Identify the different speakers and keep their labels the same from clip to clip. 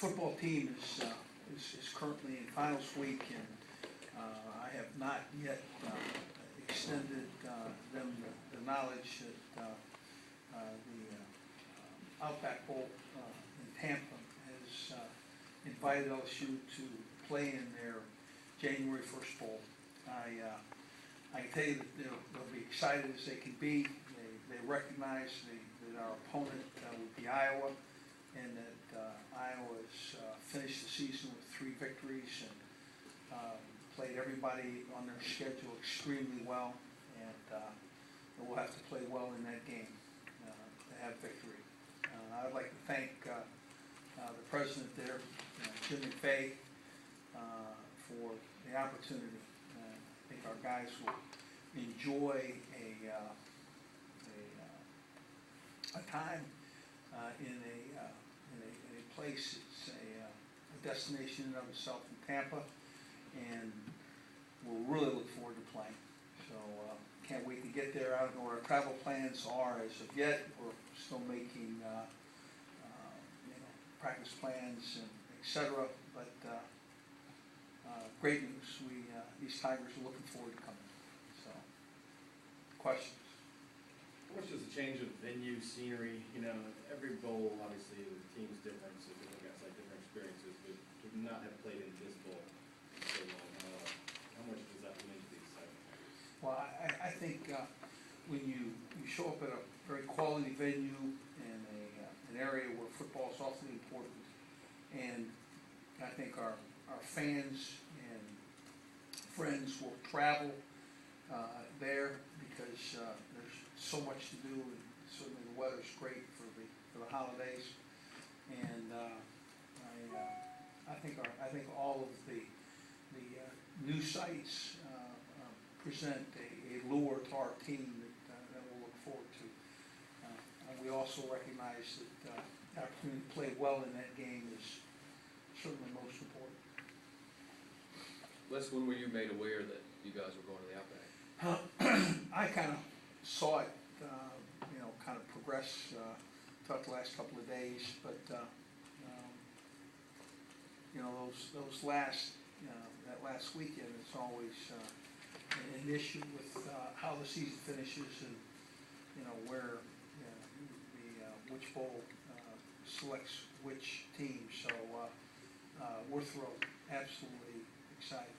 Speaker 1: football team is currently in finals week, and I have not yet extended them the knowledge that the Outback Bowl in Tampa has invited LSU to play in their January 1st bowl. I can tell you that they'll be excited as they can be. They recognize that our opponent would be Iowa, and that Iowa has finished the season with 3 victories and played everybody on their schedule extremely well, and we'll have to play well in that game to have victory. I'd like to thank the president there, Jim McVeigh, for the opportunity. I think our guys will enjoy a time in a place. It's a destination in and of itself in Tampa, and we'll really look forward to playing. So can't wait to get there. I don't know what our travel plans are as of yet. We're still making practice plans and etc. But great news. These Tigers are looking forward to coming. So, questions?
Speaker 2: How much does the change of venue, scenery, every bowl, obviously, the team's different, so different guys have different experiences, but to not have played in this bowl so long, how much does that mean to the excitement?
Speaker 1: Well, I think when you show up at a very quality venue in an area where football is awfully important, and I think our fans and friends will travel there because there's so much to do, and certainly the weather's great for the holidays. And I think all of the new sites present a lure to our team that we'll look forward to. And we also recognize that the opportunity to play well in that game is certainly most important.
Speaker 3: Les, when were you made aware that you guys were going to the Outback?
Speaker 1: I kind of saw it, kind of progress throughout the last couple of days, but those last that last weekend, it's always an issue with how the season finishes and where which bowl selects which team. So we're thrilled, absolutely excited.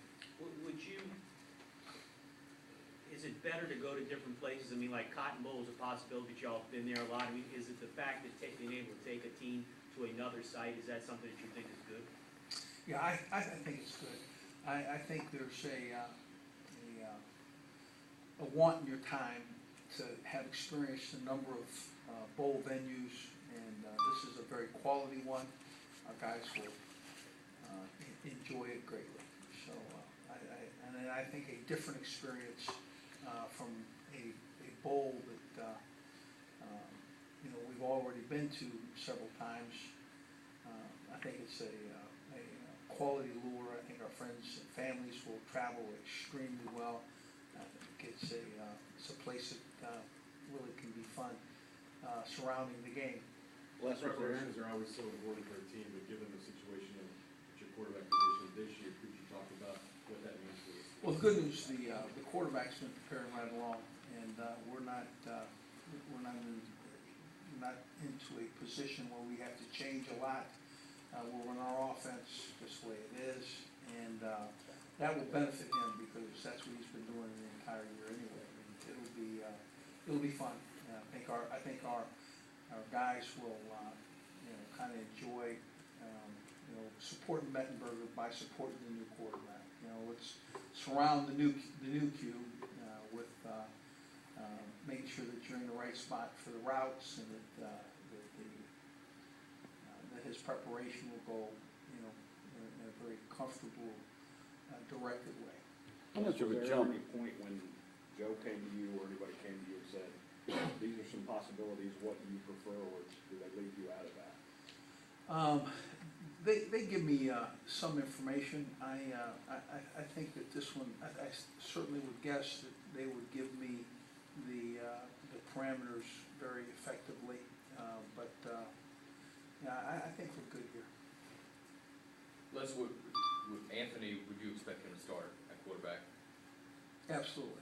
Speaker 4: Is it better to go to different places? I mean, like Cotton Bowl is a possibility, but y'all have been there a lot. I mean, is it the fact that being able to take a team to another site, is that something that you think is good?
Speaker 1: Yeah, I think it's good. I think there's a want in your time to have experienced a number of bowl venues, and this is a very quality one. Our guys will enjoy it greatly. So I think a different experience from a bowl that we've already been to several times. I think it's a quality lure. I think our friends and families will travel extremely well. I think it's a place that really can be fun surrounding the game.
Speaker 2: Last preparations are always so important for a team, but given the situation of your quarterback position this year, could you talk about what that means for you?
Speaker 1: Well, the good news, the quarterback's been preparing right along, and we're not into a position where we have to change a lot. We'll run our offense just the way it is, and that will benefit him because that's what he's been doing the entire year anyway. It'll be fun. I think our guys will kind of enjoy supporting Mettenberger by supporting the new quarterback. Let's surround the new cube with making sure that you're in the right spot for the routes, and that his preparation will go in a very comfortable, directed way.
Speaker 5: How much of a jump? Point when Joe came to you or anybody came to you and said, these are some possibilities, what do you prefer, or do they leave you out of that?
Speaker 1: They give me some information. I think that this one, I certainly would guess that they would give me the parameters very effectively, but I think we're good here.
Speaker 3: Les, would Anthony, would you expect him to start at quarterback?
Speaker 1: Absolutely.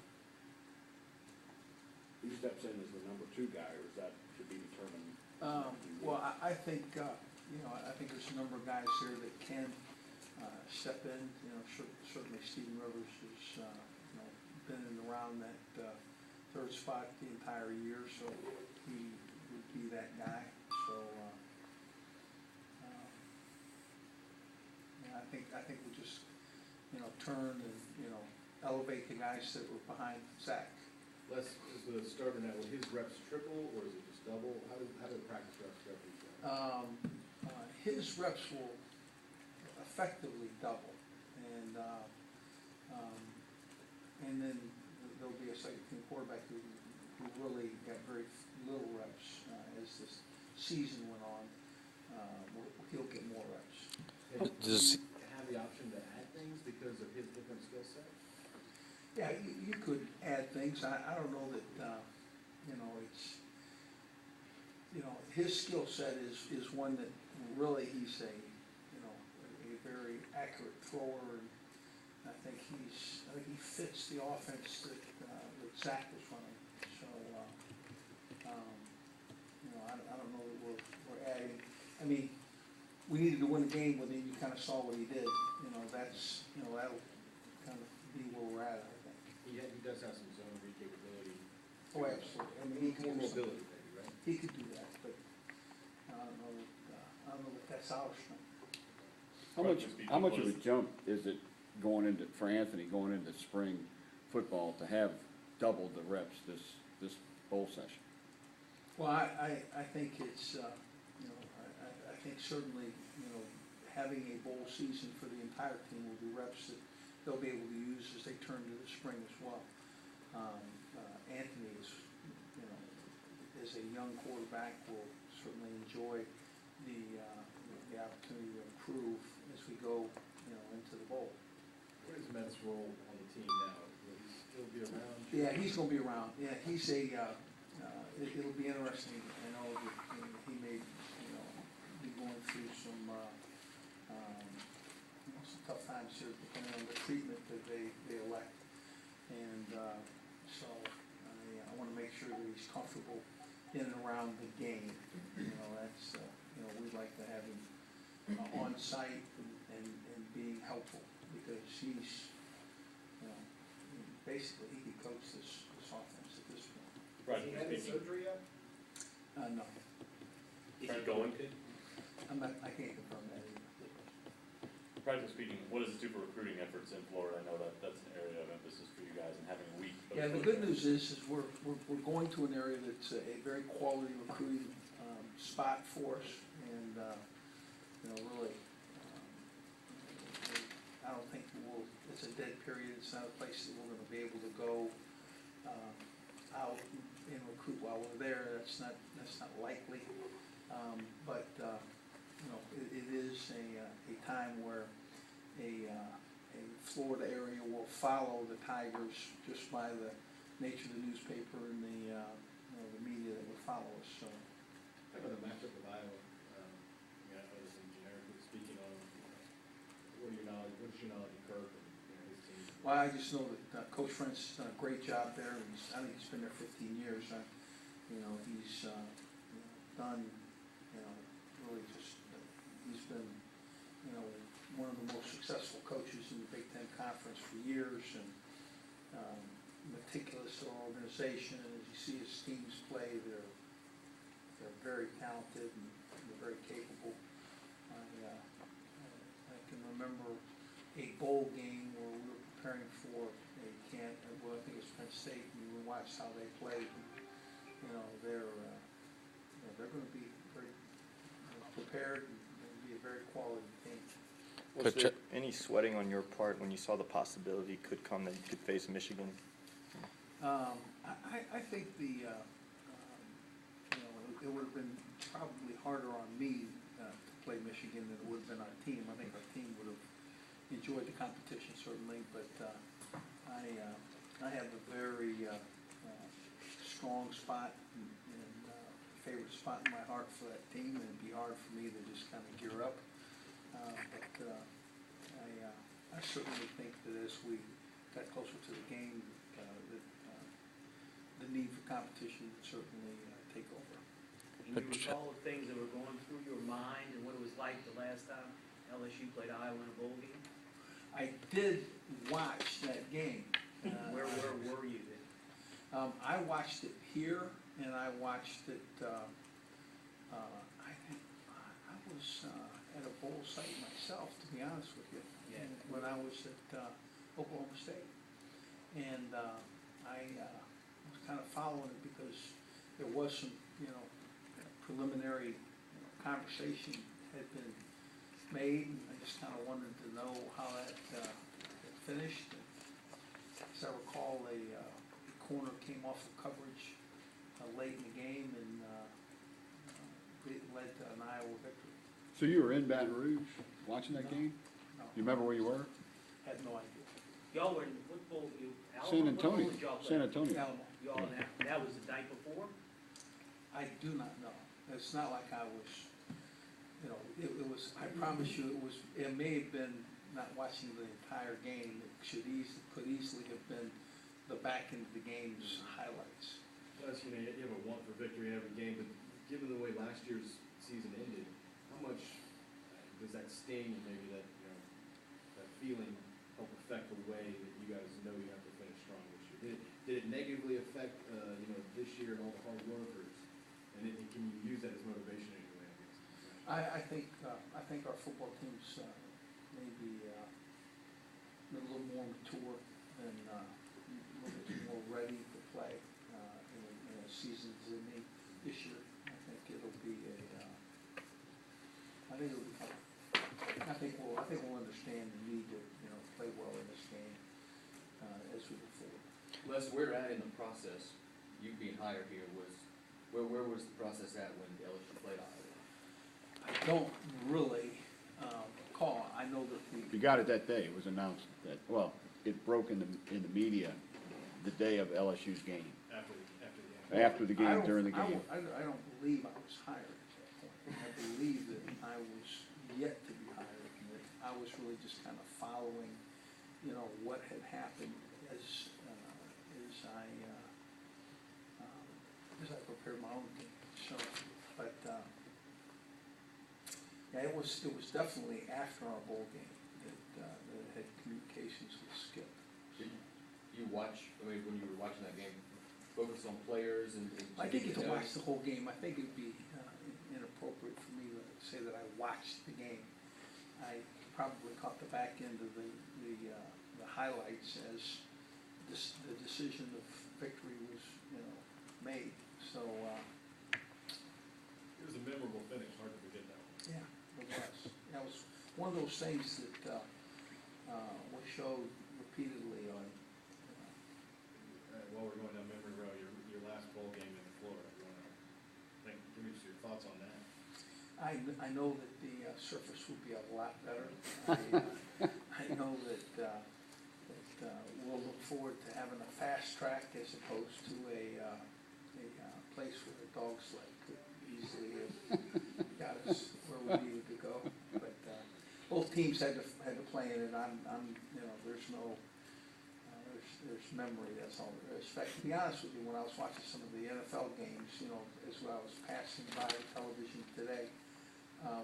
Speaker 5: He steps in as the number 2 guy, or is that to be determined?
Speaker 1: Well, I think, I think there's a number of guys here that can step in. Certainly Stephen Rivers has, been in and around that third spot the entire year, so he would be that guy. So, I think we just, turn and, elevate the guys that were behind Zach.
Speaker 2: Les, is the starter now, will his reps triple, or is it just double? How do the practice reps go for each guy?
Speaker 1: His reps will effectively double, and then there'll be a second team quarterback who really got very little reps as this season went on. He'll get more reps.
Speaker 2: And do you have the option to add things because of his different skill set?
Speaker 1: Yeah, you could add things. I don't know that, it's, his skill set is one that really he's a very accurate thrower, and I think he fits the offense that Zach was running. So, I don't know that we're adding. I mean, we needed to win a game with him. You kind of saw what he did. That's, that'll kind of be where we're at, I think.
Speaker 2: He does have some zone read capability.
Speaker 1: Oh, absolutely. I mean, he can
Speaker 2: More
Speaker 1: do something.
Speaker 2: mobility, maybe, right?
Speaker 1: He could do that, but I don't know that that's our strength.
Speaker 5: How much of a jump is it for Anthony going into spring football to have doubled the reps this bowl session?
Speaker 1: Well, I think it's, I think certainly, having a bowl season for the entire team will be reps that they'll be able to use as they turn to the spring as well. Anthony is, as a young quarterback, will certainly enjoy the opportunity to improve as we go, into the bowl.
Speaker 2: What is Matt's role on the team now? Will he still be around?
Speaker 1: Yeah, he's gonna be around. Yeah, he's it'll be interesting. I know that he may, be going through some tough times here depending on the treatment that they elect. And so I want to make sure that he's comfortable in and around the game. That's, we'd like to have him on site and being helpful, because he's, basically he could coach this offense at this point.
Speaker 2: Has he had his surgery yet?
Speaker 1: No,
Speaker 6: Is he going to?
Speaker 1: I can't confirm that either.
Speaker 6: Practically speaking, what does it do for recruiting efforts in Florida? I know that's an area of emphasis for you guys, and having a week.
Speaker 1: Yeah, the good news is we're going to an area that's a very quality recruiting spot for us, and really, I don't think it's a dead period. It's not a place that we're going to be able to go out and recruit while we're there. That's not likely, but it is a time where a Florida area will follow the Tigers just by the nature of the newspaper and the media that would follow us. So,
Speaker 2: How about the matchup with Iowa? I was generically speaking on, what is your knowledge of Kirk and his team?
Speaker 1: well, I just know that Coach French has done a great job there. I think he's been there 15 years. He's done, really just, he's been, one of the most successful coaches in the Big Ten Conference for years, and meticulous to our organization. And as you see his teams play, they're very talented and they're very capable. I can remember a bowl game where we were preparing for a camp, well, I think it was Penn State, and we watched how they played. They're going to be very prepared and be a very quality team.
Speaker 7: Was there any sweating on your part when you saw the possibility could come that you could face Michigan?
Speaker 1: I think it would have been probably harder on me to play Michigan than it would have been our team. I think our team would have enjoyed the competition certainly, but I have a very strong spot and favorite spot in my heart for that team, and it'd be hard for me to just kind of gear up. But I certainly think that as we got closer to the game, the need for competition would certainly take over.
Speaker 4: And you recall the things that were going through your mind and what it was like the last time LSU played Iowa in a bowl game?
Speaker 1: I did watch that game.
Speaker 4: Where were you then?
Speaker 1: I watched it here, and I watched it, I was at a bowl site myself, to be honest with you,
Speaker 4: Yeah.
Speaker 1: when I was at Oklahoma State. And I was kind of following it because there was some, preliminary conversation had been made, and I just kind of wanted to know how that had finished. As I recall, a corner came off of coverage late in the game and it led to an Iowa victory.
Speaker 5: So you were in Baton Rouge watching that
Speaker 1: No.
Speaker 5: game?
Speaker 1: No,
Speaker 5: You remember where you were?
Speaker 1: had no idea.
Speaker 4: Y'all were in what bowl? Alamo?
Speaker 5: San
Speaker 4: What bowl
Speaker 5: Antonio,
Speaker 4: did y'all play?
Speaker 5: San Antonio.
Speaker 1: Alamo.
Speaker 4: Y'all, that was the night before?
Speaker 1: I do not know. It's not like I was, it was, I promise you, it may have been not watching the entire game. It could easily have been the back end of the game's highlights.
Speaker 2: Plus, you have a want for victory in every game, but given the way last year's season ended, how much does that sting, maybe that, that feeling help affect the way that you guys know you have to finish strong this year? Did it negatively affect, this year and all the hard work, and can you use that as motivation in your way?
Speaker 1: I think our football team's maybe a little more mature and a little bit more ready to play in a season as they may this year. I think it'll be I think it'll be fun. I think we'll understand the need to play well in this game as we move forward.
Speaker 3: Les, where at in the process, you being hired here, where was the process at when LSU played Iowa?
Speaker 1: I don't really recall. I know that
Speaker 5: You got it that day. It was announced that, well, it broke in the media the day of LSU's game. After the game, during the game.
Speaker 1: I don't believe I was hired at that point. I believe that I was yet to be hired, and that I was really just kind of following, what had happened as I prepared my own game. So, but yeah, it was definitely after our bowl game that I had communications with Skip.
Speaker 3: Did you watch, when you were watching that game, focus on players and?
Speaker 1: I didn't get to watch the whole game. I think it'd be inappropriate for me to say that I watched the game. I probably caught the back end of the highlights as the decision of victory was, made. So,
Speaker 2: It was a memorable finish, hard to forget that one.
Speaker 1: yeah, it was. That was one of those things that was showed repeatedly on.
Speaker 2: While we're going down memory road, your last bowl game in Florida, give me just your thoughts on that.
Speaker 1: I know that the surface would be a lot better. I know that we'll look forward to having a fast track as opposed to a place where the dog sled could easily have got us where we needed to go. But both teams had to play in it. There's no. There's memory, that's all there is. In fact, to be honest with you, when I was watching some of the NFL games, as I was passing by the television today,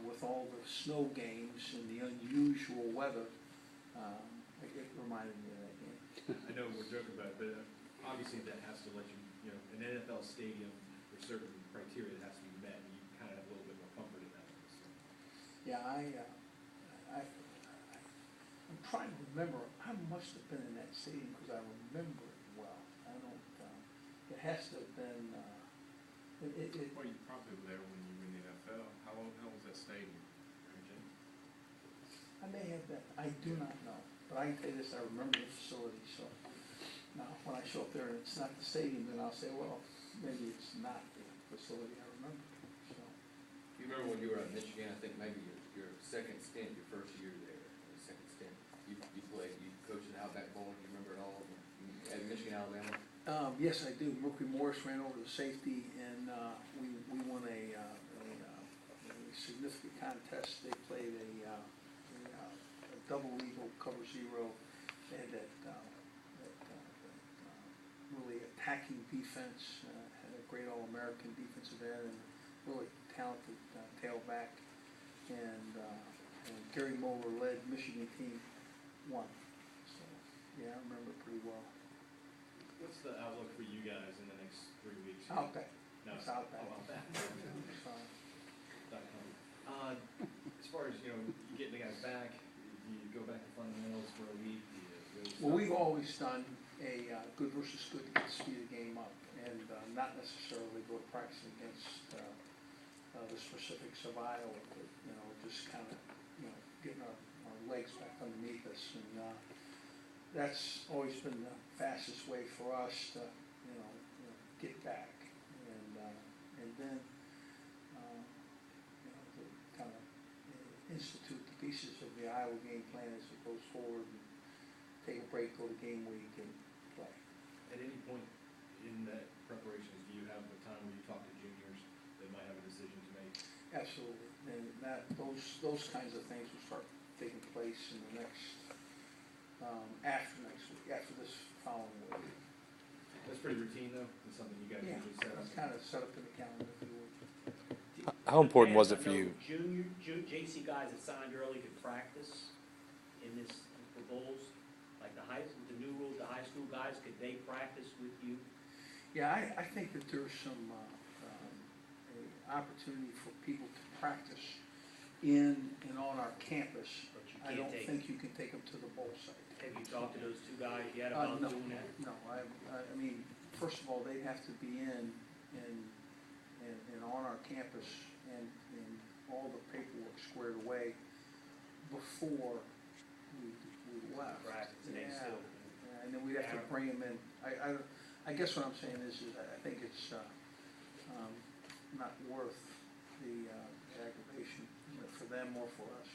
Speaker 1: with all the snow games and the unusual weather, it reminded me of that game.
Speaker 2: I know we're joking about it, but obviously that has to let you, an NFL stadium, there's certain criteria that has to be met, and you kind of have a little bit more comfort in that. So.
Speaker 1: Yeah, I'm trying to remember. I must have been in that stadium because I remember it well. I don't. It has to have been.
Speaker 8: Well, you probably were there when you were in the NFL. How was that stadium?
Speaker 1: I may have been. I do not know. But I can tell you this: I remember the facility. So now, when I show up there and it's not the stadium, then I'll say, well, maybe it's not the facility I remember. So.
Speaker 3: You remember when you were at Michigan? I think maybe your second stint, your first year there. You played, you coached at Outback Bowl, do you remember it all, at Michigan, Alabama?
Speaker 1: Yes, I do. Mercury Morris ran over the safety, and we won a significant contest. They played a double eagle, cover zero, and that really attacking defense, had a great All-American defensive end, and really talented tailback. And Gary Moeller led Michigan team won. So, yeah, I remember it pretty well.
Speaker 2: What's the outlook for you guys in the next 3 weeks?
Speaker 1: Outback.
Speaker 2: No.
Speaker 1: It's Outback.
Speaker 2: Oh, Outback.
Speaker 1: So,
Speaker 2: As far as, you know, you getting the guys back, do you go back to fundamentals for a week? Do you really
Speaker 1: well, we've always done a good versus good to get the speed of the game up, and not necessarily go practice against the specifics of Iowa, but, you know, just kind of, you know, getting our legs back underneath us, and that's always been the fastest way for us to, you know get back, and then, you know, to kind of institute the pieces of the Iowa game plan as it goes forward, and take a break, go to game week, and play.
Speaker 2: At any point in that preparations, do you have the time where you talk to juniors that might have a decision to make?
Speaker 1: Absolutely, and those kinds of things will start taking place in the next, after next week, after this following week.
Speaker 2: That's pretty routine though, it's something you guys
Speaker 1: Yeah,
Speaker 2: usually set up.
Speaker 1: that's kind of set up in the calendar, if you would.
Speaker 7: How important was it
Speaker 4: I
Speaker 7: for
Speaker 4: know
Speaker 7: you?
Speaker 4: JC guys that signed early could practice in this, for bowls, like the new rules, the high school guys, could they practice with you?
Speaker 1: Yeah, I think that there's some, a opportunity for people to practice in and on our campus.
Speaker 4: But you
Speaker 1: I
Speaker 4: can't
Speaker 1: don't
Speaker 4: take,
Speaker 1: think you can take them to the bowl site.
Speaker 4: have you talked to those two guys yet about
Speaker 1: No,
Speaker 4: doing that?
Speaker 1: no, I mean, first of all, they have to be in and on our campus and all the paperwork squared away before we left.
Speaker 4: Practice, and they
Speaker 1: Yeah,
Speaker 4: still.
Speaker 1: yeah, and then we'd have to bring them in. I guess what I'm saying is I think it's not worth the aggravation, you know, for them or for us. So.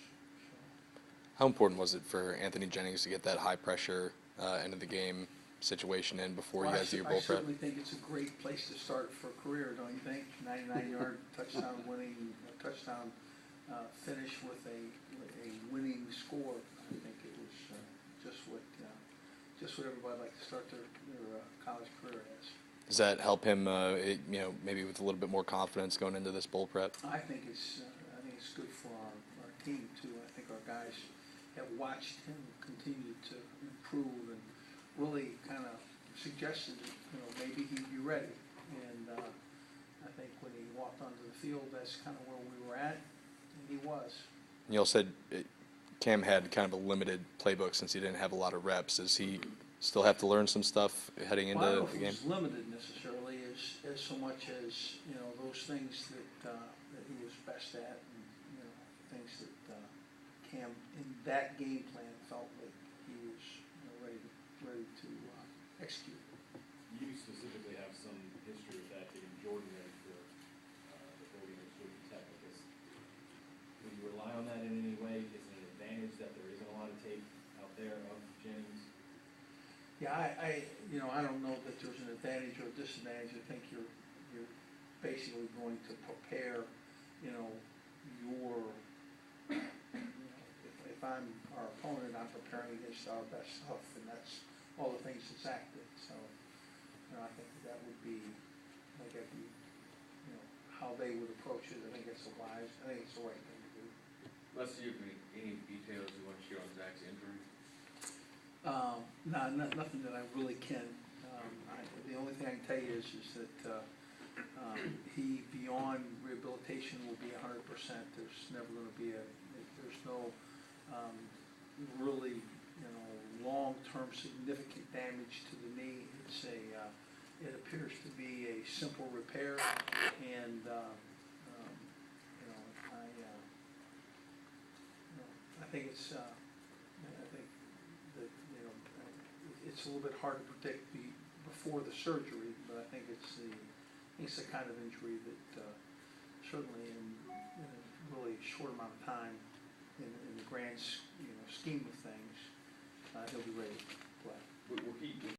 Speaker 9: How important was it for Anthony Jennings to get that high pressure end of the game situation in before you guys do your bowl
Speaker 1: I
Speaker 9: prep?
Speaker 1: certainly think it's a great place to start for a career, don't you think? 99-yard touchdown winning, touchdown finish with a winning score. I think it was just what everybody likes to start their college career as.
Speaker 9: Does that help him, maybe with a little bit more confidence going into this bowl prep?
Speaker 1: I think it's good for our team too. I think our guys have watched him continue to improve and really kind of suggested that, you know, maybe he'd be ready. And I think when he walked onto the field, that's kind of where we were at, and he was.
Speaker 9: You all said Cam had kind of a limited playbook since he didn't have a lot of reps. Does he still have to learn some stuff heading into
Speaker 1: Well, I don't know
Speaker 9: the
Speaker 1: if
Speaker 9: game?
Speaker 1: it was limited necessarily as so much as, you know, those things that he was best at, and, you know, things that Cam in that game plan felt like he was, you know, ready to execute.
Speaker 2: You specifically have some history with that, getting Jordan ready for the voting of Georgia Tech. I guess, will you rely on that in any way? Is it an advantage that there isn't a lot of tape out there of Jennings?
Speaker 1: Yeah, I don't know that there's an advantage or a disadvantage. I think you're basically going to prepare, you know, if I'm our opponent, I'm preparing against our best stuff, and that's all the things that's active. So, you know, I think that would be, you know, how they would approach it. I think it's the right thing to do.
Speaker 3: Let's see if any details you want to share on Zach's injury.
Speaker 1: No, nothing that I really can. The only thing I can tell you is that he, beyond rehabilitation, will be 100%. There's never going to be there's no really, you know, long-term significant damage to the knee. It's it appears to be a simple repair, and I think it's it's a little bit hard to predict before the surgery, but I think it's the kind of injury that certainly in a really short amount of time, in the grand scheme of things, he'll be ready to play.
Speaker 3: We'll keep